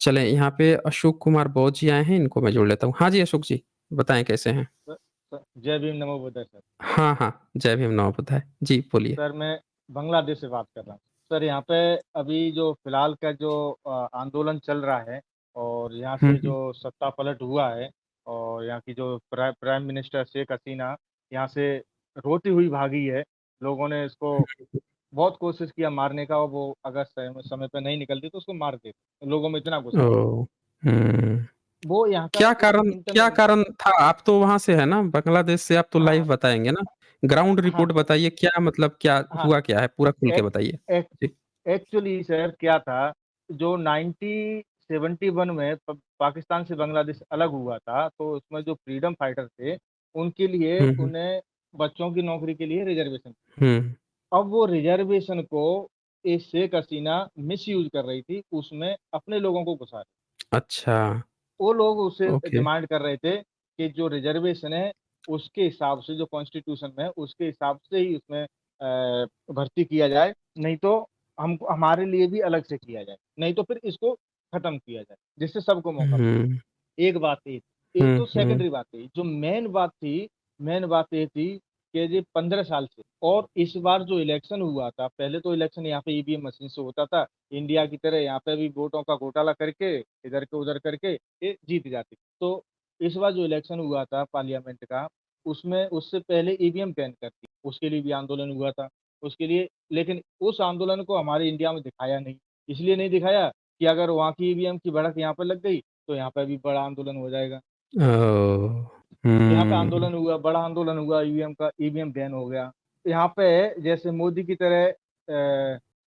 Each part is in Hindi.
चलें यहाँ पे अशोक कुमार बौद्ध जी आए हैं, इनको मैं जोड़ लेता हूँ। हाँ जी, अशोक जी, बताएँ कैसे हैं? जय भीम, नमो बुद्धाय सर। हाँ, हाँ, जय भीम, नमो बुद्धाय। जी, बोलिए। सर मैं बांग्लादेश से बात कर रहा हूँ। सर यहाँ पे अभी जो फिलहाल का जो आंदोलन चल रहा है और यहाँ हुँ, से हुँ। जो सत्ता पलट हुआ है और यहाँ की जो प्राइम मिनिस्टर शेख हसीना यहाँ से रोती हुई भागी है। लोगों ने इसको बहुत कोशिश किया मारने का और वो अगर समय पे नहीं निकलती तो उसको मार देते। लोगों में इतना गुस्सा था। ओह! हुँ। वो यहाँ का क्या एक कारण क्या इंटरनल। कारण था? आप तो वहाँ से हैं ना, बांग्लादेश से, आप तो लाइव हाँ, बताएँगे ना? ग्राउंड हाँ रिपोर्ट सर। बताइए, क्या मतलब क्या हाँ, हुआ क्या है? पूरा खुल के एक बताइए। एक जी। एक्चुअली सर क्या था, जो 1971 में पाकिस्तान से बांग्लादेश अलग हुआ था, तो उसमें जो फ्रीडम फाइटर थे, उनके लिए हुँ, हुँ। उन्हें बच्चों की नौकरी के लिए रिजर्वेशन। हुँ। अब वो रिजर्वेशन को ये शेख हसीना मिसयूज़ कर रही थी, उसमें अपने लोगों को घुसा रही। अच्छा, वो लोग उससे ओके। डिमांड कर रहे थे कि जो रिजर्वेशन है, उसके हिसाब से जो कॉन्स्टिट्यूशन में है, उसके हिसाब से ही उसमें भर्ती किया जाए, नहीं तो हमको हमारे लिए भी अलग से किया जाए, नहीं तो फिर इसको खत्म किया जाए, जिससे सबको मौका हुँ। मिले। एक बात ये थी। एक हुँ, तो हुँ। सेकेंडरी बात थी, जो मेन बात ये थी कि ये 15 साल से और इस बार जो इलेक्शन हुआ था, पहले तो इलेक्शन यहाँ पे ईवीएम मशीन से होता था, इंडिया की तरह यहाँ पे भी वोटों का घोटाला करके, इधर के उधर करके ये जीत जाती। तो इस बार जो इलेक्शन हुआ था पार्लियामेंट का, उसमें उससे पहले ईवीएम बैन कर दी, उसके लिए भी आंदोलन हुआ था। उसके लिए लेकिन उस आंदोलन को हमारे इंडिया में दिखाया नहीं, इसलिए नहीं दिखाया कि अगर वहाँ की ईवीएम की भड़क यहाँ पर लग गई, तो यहाँ पे भी बड़ा आंदोलन हो जाएगा। ओह! यहाँ पे हुँ। आंदोलन हुआ, बड़ा आंदोलन हुआ, ईवीएम बैन हो गया। यहाँ पे जैसे मोदी की तरह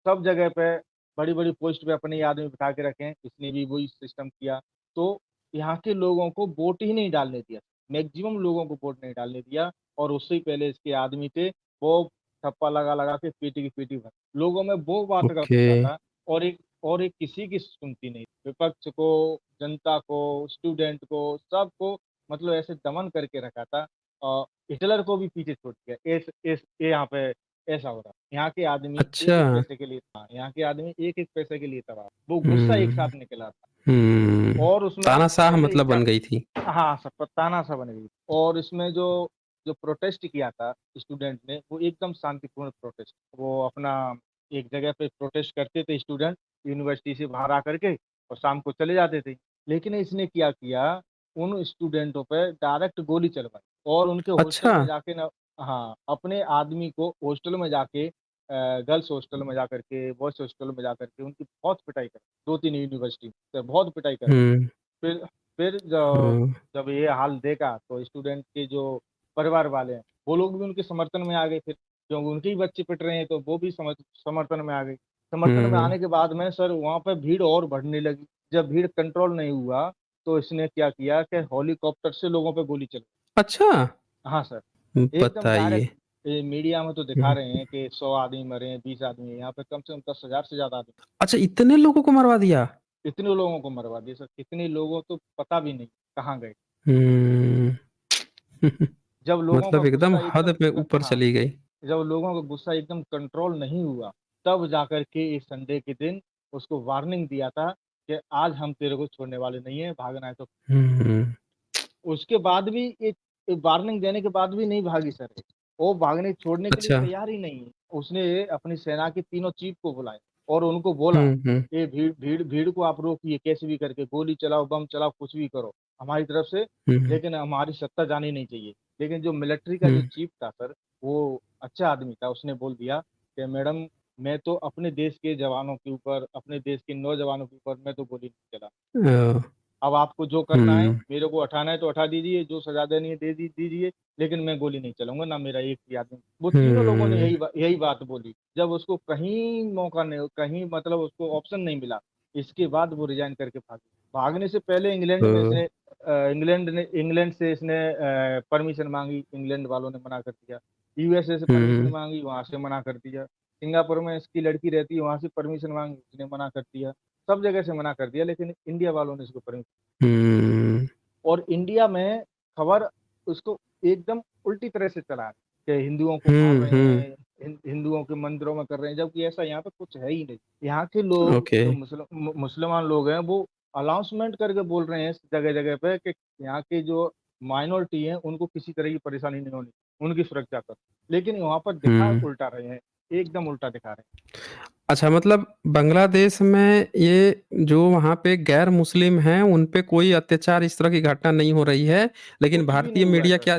सब जगह पे बड़ी-बड़ी पोस्ट पे अपने ही आदमी बिठा के रखे हैं, इसने भी वही सिस्टम किया। तो यहाँ के लोगों को वोट ही नहीं डालने दिया। मैक्सिमम लोगों को वोट नहीं डालने दिया और उससे ही पहले इसके आदमी थे, वो ठप्पा लगा-लगा के पीटी की पीटी भर लोगों में वो बात का ओके। गुस्सा था और एक किसी की सुनती नहीं। विपक्ष को, जनता को, स्टूडेंट को, सबको मतलब ऐसे दमन करके रखा था। हिटलर को भी पीछे छोड़ दिया। ये यहाँ पे ऐसा हो रहा है। यहाँ के आदमी अच्छा। एक-एक पैसे के लिए था, यहाँ के आदमी एक-एक पैसे के लिए तबाह। वो गुस्सा एक हुँ। साथ निकला था हुँ। और उसमें तानाशाह ऐसे मतलब इच्छा। बन गई थी। हाँ, सब तानाशाह बन गई और इसमें जो जो प्रोटेस्ट किया था स्टूडेंट ने, वो एकदम शांतिपूर्ण प्रोटेस्ट। वो अपना एक जगह पे प्रोटेस्ट करते थे स्टूडेंट, यूनिवर्सिटी से बाहर आकर के और शाम को चले जाते थे। लेकिन इसने क्या किया, उन स्टूडेंटों पे डायरेक्ट गोली चलवाई और उनके हॉस्टल अच्छा। में जाके ना। हाँ, अपने आदमी को हॉस्टल में जाके गर्ल्स हॉस्टल में जाकर के, बॉयज़ हॉस्टल में जाकर के उनकी बहुत पिटाई करी, 2-3 यूनिवर्सिटी में बहुत पिटाई करी। हुँ। फिर फिर जब हुँ। जब ये हाल देखा तो स्टूडेंट के जो परिवार वाले हैं, वो लोग भी उनके समर्थन में आ गए फिर, क्योंकि उनके ही बच्चे पिट रहे हैं तो वो भी समर्थन में आ गए। समर्थन में हुँ। आने के बाद में सर वहाँ पे भीड़ और बढ़ने लगी। जब भीड़ कंट्रोल नहीं हुआ, तो इसने क्या किया कि हेलीकॉप्टर से लोगों पे गोली चलाई। अच्छा! हाँ सर, एकदम बताइए। डायरेक्ट। ये मीडिया में तो दिखा हुँ। रहे हैं कि 100 आदमी मरे हैं, 20 आदमी, यहाँ पे कम से कम 10,000 से ज़्यादा आदमी। अच्छा, इतने लोगों को मरवा दिया? इतने लोगों को मरवा दिया सर, कितने लोगों तो पता भी नहीं कहाँ गए। हुँ। जब लोगों का मतलब एकदम गुस्सा हद एकदम पे क ऊपर हाँ, चली गई। जब लोगों का गुस्सा एकदम कंट्रोल नहीं हुआ, तब जाकर के इस संडे के दिन उसको वार्निंग दिया था कि आज हम तेरे को छोड़ने वाले नहीं हैं, भागना है तो। हुँ। उसके बाद भी एक एक वार्निंग देने के बाद भी नहीं भागी सर ये। वो भागने छोड़ने के लिए अच्छा। तैयार ही नहीं है। उसने अपनी सेना के तीनों चीफ को बुलाया और उनको बोला, हुँ, हुँ। ये भीड़ को आप रोकिए कैसे भी करके, गोली चलाओ, बम चलाओ, कुछ भी करो हमारी तरफ से, हुँ, हुँ। लेकिन हमारी सत्ता जानी नहीं चाहिए। लेकिन जो मिलिट्री का जो हुँ। चीफ था सर, वो अच्छा आदमी था। उसने बोल दिया कि मैडम, मैं तो अपने देश के जवानों के ऊपर, अपने देश के नौजवानों के ऊपर मैं तो गोली नहीं चला। ओह! अब आपको जो करना है, हुँ। मेरे को हटाना है तो हटा दीजिए, जो सज़ा देनी है दीजिए, लेकिन मैं गोली नहीं चलाऊँगा, ना मेरा एक भी आदमी। वो तीनों लोगों ने हुँ। यही बात बोली। जब उसको कहीं मौका नहीं, कहीं मतलब उसको ऑप्शन नहीं मिला, इसके बाद वो रिज़ाइन करके भागी। भागने से पहले ओह! इंग्लैंड से इसने परमिशन माँगी, इंग्लैंड वालों ने मना कर दिया। यूएसए से परमिशन हुँ। माँगी, वहाँ से मना कर दिया। सिंगापुर में इसकी लड़की रहती है, वहाँ से परमिशन माँगी, उसने मना कर दिया। सब जगह से मना कर दिया, लेकिन इंडिया वालों ने इसको परमिशन। हुँ। और इंडिया में खबर उसको एकदम उल्टी तरह से चला कि हिंदुओं को मार हुँ, रहे हुँ। हैं, हिंदुओं के मंदिरों में कर रहे हैं, जबकि ऐसा यहाँ पे कुछ है ही नहीं। यहाँ के लोग ओके। जो मुसलमान लोग हैं, वो अनाउंसमेंट करके बोल रहे हैं जगह जगह पे कि यहाँ की जो माइनॉरिटी है उनको किसी तरह की परेशानी नहीं होनी, उनकी सुरक्षा करो। लेकिन वहां पर दिखा हम्म। उल्टा रहे हैं, एकदम उल्टा दिखा रहे अच्छा, मतलब बांग्लादेश में ये जो वहाँ पे गैर मुस्लिम हैं उन पे कोई अत्याचार इस तरह की घटना नहीं हो रही है, हैं। लेकिन कुछ भी भारतीय नहीं हुआ है मीडिया सर, क्या,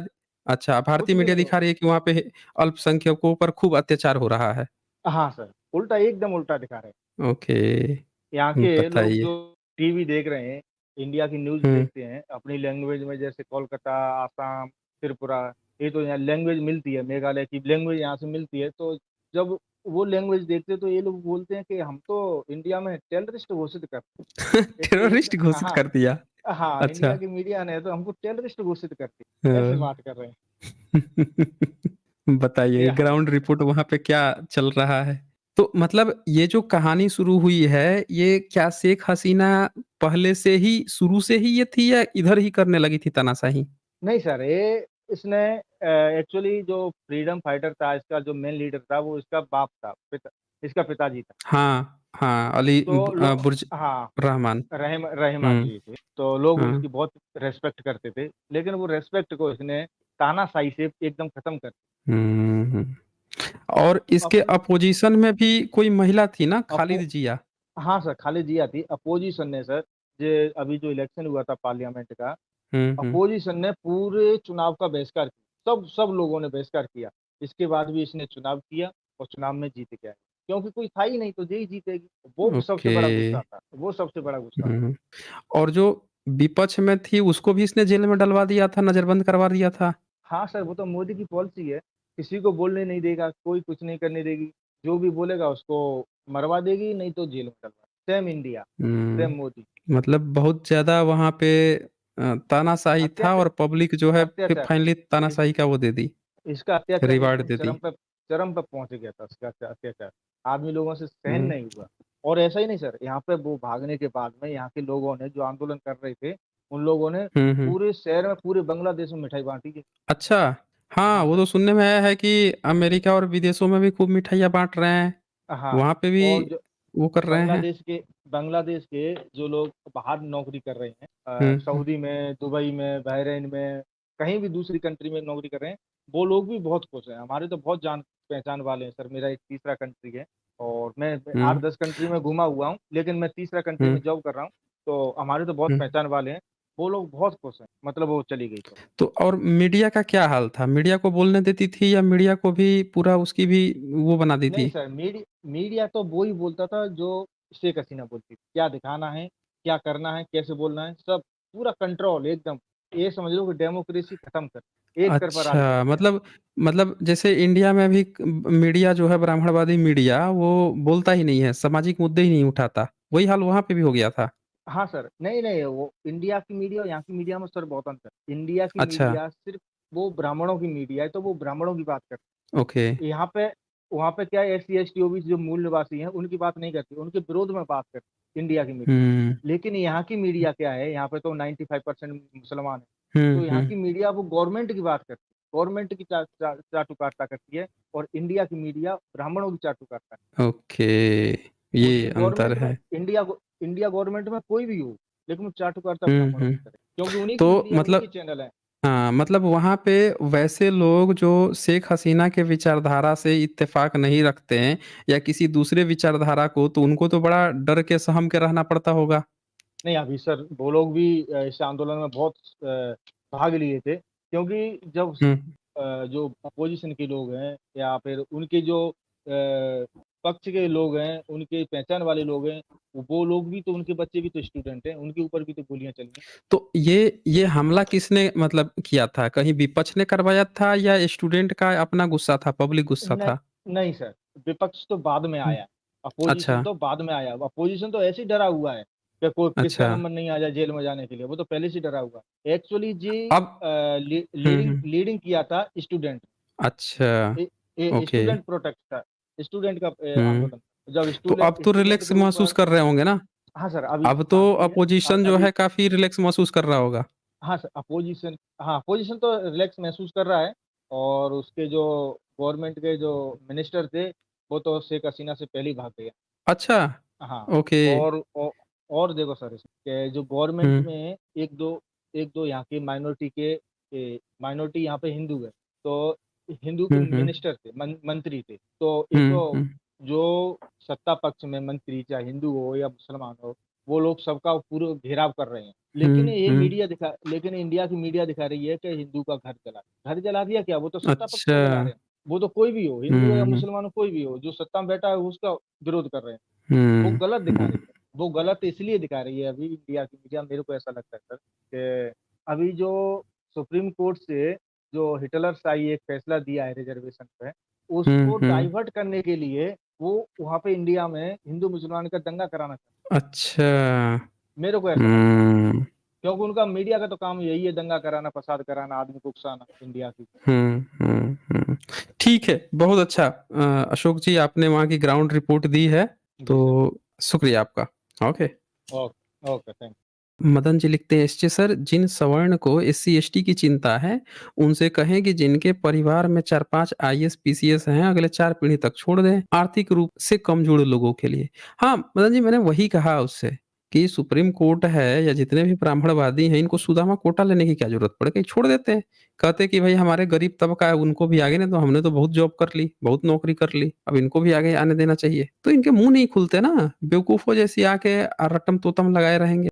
अच्छा कुछ भारतीय भी मीडिया नहीं हुआ। दिखा रही है कि वहाँ पे अल्पसंख्यकों पर खूब अत्याचार हो रहा है। हाँ सर, उल्टा एकदम उल्टा दिखा रहे हैं। ओके। यहाँ के लोग बताइए। जो टीवी देख रहे हैं, इंडिया की न्यूज़ हम्म। देखते हैं अपनी लैंग्वेज में, जैसे कोलकाता, आसाम, त्रिपुरा, ये तो यहाँ लैंग्वेज मिलती है, मेघालय की लैंग्वेज यहाँ से मिलती है। तो जब वो लैंग्वेज देखते हैं तो ये लोग बोलते हैं कि हम तो इंडिया में टेररिस्ट घोषित कर, एक टेररिस्ट घोषित हाँ, कर दिया। हाँ अच्छा। इंडिया की मीडिया ने तो हमको टेररिस्ट घोषित करती है, ऐसे हाँ। बात कर रहे हैं। ये बताइए हाल है। ग्राउंड रिपोर्ट वहां पे क्या चल रहा है। तो मतलब ये जो कहानी शुरू हुई है, ये क्या शेख हसीना पहले से ही शुरू से ही ये थी या इधर ही करने लगी थी तानाशाही? नहीं सर, ये इसने एक्चुअली जो फ्रीडम फाइटर था, इसका जो मेन लीडर था वो इसका बाप था, इसका पिताजी था। हाँ हाँ, अली तो बुर्ज हाँ, रहमान। रहमान हम्म। जी थे, तो लोग हाँ। उसकी बहुत रेस्पेक्ट करते थे। लेकिन वो रेस्पेक्ट को इसने तानाशाही से एकदम खत्म कर हम्म। और इसके अपन अपोजिशन में भी कोई महिला थी ना, अपो खालिद जिया? हाँ सर, खालिद जिया थी। अपोजिशन ने सर, जे अभी जो इलेक्शन हुआ था पार्लियामेंट का, हम्म। अपोजिशन ने पूरे चुनाव का बहिष्कार किया, सब सब लोगों ने बहिष्कार किया। इसके बाद भी इसने चुनाव किया और चुनाव में जीत गया, क्योंकि कोई था ही नहीं तो यही जीतेगी। वो सबसे ओके। बड़ा गुस्सा था, वो सबसे बड़ा गुस्सा था। हम्म। और जो विपक्ष में थी उसको भी इसने जेल में डलवा दिया था, नजरबंद करवा दिया था। हाँ सर, वो तो मोदी की पॉलिसी है, किसी को बोलने नहीं देगा, कोई कुछ नहीं करने देगी। जो भी बोलेगा उसको मरवा देगी, नहीं तो जेल में डलवा। सेम इंडिया, सेम हम्म। मोदी। मतलब बहुत ज्यादा वहां पे तानाशाही था, अत्याचार, और पब्लिक जो है फिर अत्याचार फाइनली इस, तानाशाही का वो दे दी, इसका अत्याचार रिवार्ड एकदम दे दी। चरम पे पहुंच गया था, इसका अत्याचार आदमी लोगों से सहन हम्म। नहीं हुआ। और ऐसा ही नहीं सर, यहाँ पे वो भागने के बाद में यहाँ के लोगों ने जो आंदोलन कर रहे थे, उन लोगों ने हम्म। पूरे शहर में, पूरे बांग्लादेश में मिठाई बांटी है। अच्छा। हाँ, हाँ वो सर। तो सुनने में आया है कि अमेरिका और विदेशों में भी खूब मिठाइयाँ बांट रहे हैं, हाँ, वहां पे भी और जो वो कर रहे हैं। बांग्लादेश के जो लोग बाहर नौकरी कर रहे हैं, हम्म। सऊदी में, दुबई में, बहरीन में, कहीं भी दूसरी कंट्री में नौकरी कर रहे हैं, वो लोग भी बहुत खुश हैं। हमारे तो बहुत जान पहचान वाले हैं सर, मेरा एक तीसरा कंट्री है, और मैं हम्म। 8-10 कंट्री में घुमा हुआ हूँ, लेकिन मैं तीसरा कंट्री में हम्म। जॉब कर रहा हूँ। तो हमारे तो बहुत हम्म। पहचान वाले हैं, वो लोग बहुत खुश हैं, मतलब वो चली गई तो। तो और मीडिया का क्या हाल था? मीडिया को बोलने देती थी या मीडिया को भी पूरा उसकी भी वो बना दी नहीं थी? सर, मीडिया तो वो ही बोलता था जो शेख हसीना बोलती थी, क्या दिखाना है, क्या करना है, कैसे बोलना है, सब पूरा कंट्रोल एकदम। ये समझ लो कि डेमोक्रेसी खत्म कर, एक तरफा राज अच्छा, करते हैं। मतलब जैसे इंडिया में भी मीडिया जो है, ब्राह्मणवादी मीडिया, वो बोलता ही नहीं है, सामाजिक मुद्दे ही नहीं उठाता, वही हाल वहां पे भी हो गया था। हाँ सर, नहीं नहीं, वो इंडिया की मीडिया और यहाँ की मीडिया में सर बहुत अंतर। इंडिया की अच्छा। मीडिया सिर्फ वो ब्राह्मणों की मीडिया है, तो वो ब्राह्मणों की बात करती ओके। है। यहाँ पे, वहाँ पे क्या है, SC ST OBC जो मूल निवासी हैं उनकी बात नहीं करती, उनके विरोध में बात करती इंडिया की मीडिया। हम्म। लेकिन यहाँ की मीडिया क्या है, यहाँ पे तो 95% मुसलमान है, तो यहाँ हम्म। की मीडिया वो गवर्नमेंट की बात करती है, गवर्नमेंट की चाटुकारिता करती है। और इंडिया की मीडिया ब्राह्मणों की चाटुकारिता। ओके, ये उसकी अंतर गवर्नमेंट में, है। इंडिया गवर्नमेंट में कोई भी हो, लेकिन वो चाटुकारिता ब्राह्मणों हम्म। की करे, क्योंकि उन्हीं की तो मीडिया, उन्हीं के मतलब, चैनल है। हाँ मतलब वहां पे वैसे लोग जो शेख हसीना के विचारधारा से इत्तेफाक नहीं रखते हैं या किसी दूसरे विचारधारा को, तो उनको तो बड़ा डर के सहम के रहना पड़ता होगा। नहीं अभी सर, वो लोग भी इस आंदोलन में बहुत भाग लिए थे, क्योंकि जब हम्म। जो अपोजिशन के लोग हैं या फिर उनके जो पक्ष के लोग हैं, उनके पहचान वाले लोग हैं, वो लोग भी तो, उनके बच्चे भी तो स्टूडेंट हैं, उनके ऊपर भी तो गोलियां चली हैं। तो ये हमला किसने मतलब किया था? कहीं विपक्ष ने करवाया था या स्टूडेंट का अपना गुस्सा था, पब्लिक गुस्सा नहीं था? नहीं सर, विपक्ष तो बाद में हम्म। आया, अच्छा। अपोजिशन तो बाद में आया। अपोजिशन तो ऐसे ही डरा हुआ है कि कोई किसका अच्छा। नंबर नहीं आ जाए जेल में जाने के लिए, वो तो पहले से डरा हुआ है एक्चुअली जी। अब। लीडिंग हम्म। लीडिंग किया था स्टूडेंट, अच्छा। ओके। स्टूडेंट प्रोटेस्ट था, स्टूडेंट का हम्म। आंदोलन। जब तो अब तो स्टूडेंट रिलैक्स के महसूस ऊपर, कर रहे होंगे ना? हाँ सर, अभी अब तो अभी अपोजिशन जो अभी है काफी रिलैक्स महसूस कर रहा होगा। हाँ सर, अपोजिशन, हाँ अपोजिशन तो रिलैक्स महसूस कर रहा है। और उसके जो गवर्नमेंट के जो मिनिस्टर थे, वो तो शेख हसीना से पहले ही भाग गए। अच्छा। हाँ, ओके। और और देखो सर, कि जो गवर्नमेंट हुँ, में एक दो यहाँ के माइनॉरिटी यहाँ पे हिंदू है, तो हिंदू के हुँ, हुँ, मिनिस्टर थे, मंत्री थे। तो एक हुँ, तो हुँ, जो सत्ता पक्ष में मंत्री, चाहे हिंदू हो या मुसलमान हो, वो लोग सबका पूरा घेराव कर रहे हैं। हुँ, हुँ। लेकिन इंडिया की मीडिया दिखा रही है कि हिंदू का घर जला दिया क्या? वो तो सत्ता पक्ष अच्छा। का जला रहे हैं। वो तो कोई भी हो, हिंदू हो या हुँ, हुँ, मुसलमान हो, कोई भी हो, जो सत्ता में बैठा है उसका विरोध कर रहे हैं। वो हुँ, गलत दिखा हुँ। रही है। वो गलत इसलिए दिखा रही है अभी इंडिया की मीडिया, मेरे को ऐसा लगता है सर, कि अभी जो सुप्रीम कोर्ट से जो हिटलरशाही एक फैसला दिया है रिजर्वेशन पे, हुँ, उसको हुँ। डाइवर्ट करने के लिए वो वहाँ पे इंडिया में हिंदू मुसलमान का दंगा कराना चाहते अच्छा। हैं। मेरे को ऐसा लगता है, हुँ, क्योंकि उनका मीडिया का तो काम यही है, दंगा कराना, फसाद कराना, आदमी को उकसाना इंडिया की। हुँ, हुँ, हुँ। ठीक है, बहुत अच्छा अशोक जी आपने वहाँ की ग्राउंड रिपोर्ट दी है, जी सर। तो शुक्रिया आपका। Okay. Okay okay, thank Madan ji लिखते हैं एसचे सर जिन सवर्ण को एससी एसटी की चिंता है उनसे कहें कि जिनके परिवार में 4-5 आईएएस पीसीएस हैं अगले 4 पीढ़ी तक छोड़ दें आर्थिक रूप से कमजोर लोगों के लिए। हाँ, मदन जी मैंने वही कहा उससे कि सुप्रीम कोर्ट है या जितने भी ब्राह्मणवादी हैं इनको सुदामा कोटा लेने की क्या जरूरत पड़ गई, छोड़ देते हैं। कहते कि भाई हमारे गरीब तबका है उनको भी आगे, नहीं तो हमने तो बहुत जॉब कर ली, बहुत नौकरी कर ली, अब इनको भी आगे आने देना चाहिए। तो इनके मुँह नहीं खुलते ना, बेवकूफों जैसी आके रटम-तोतम लगाए रहेंगे।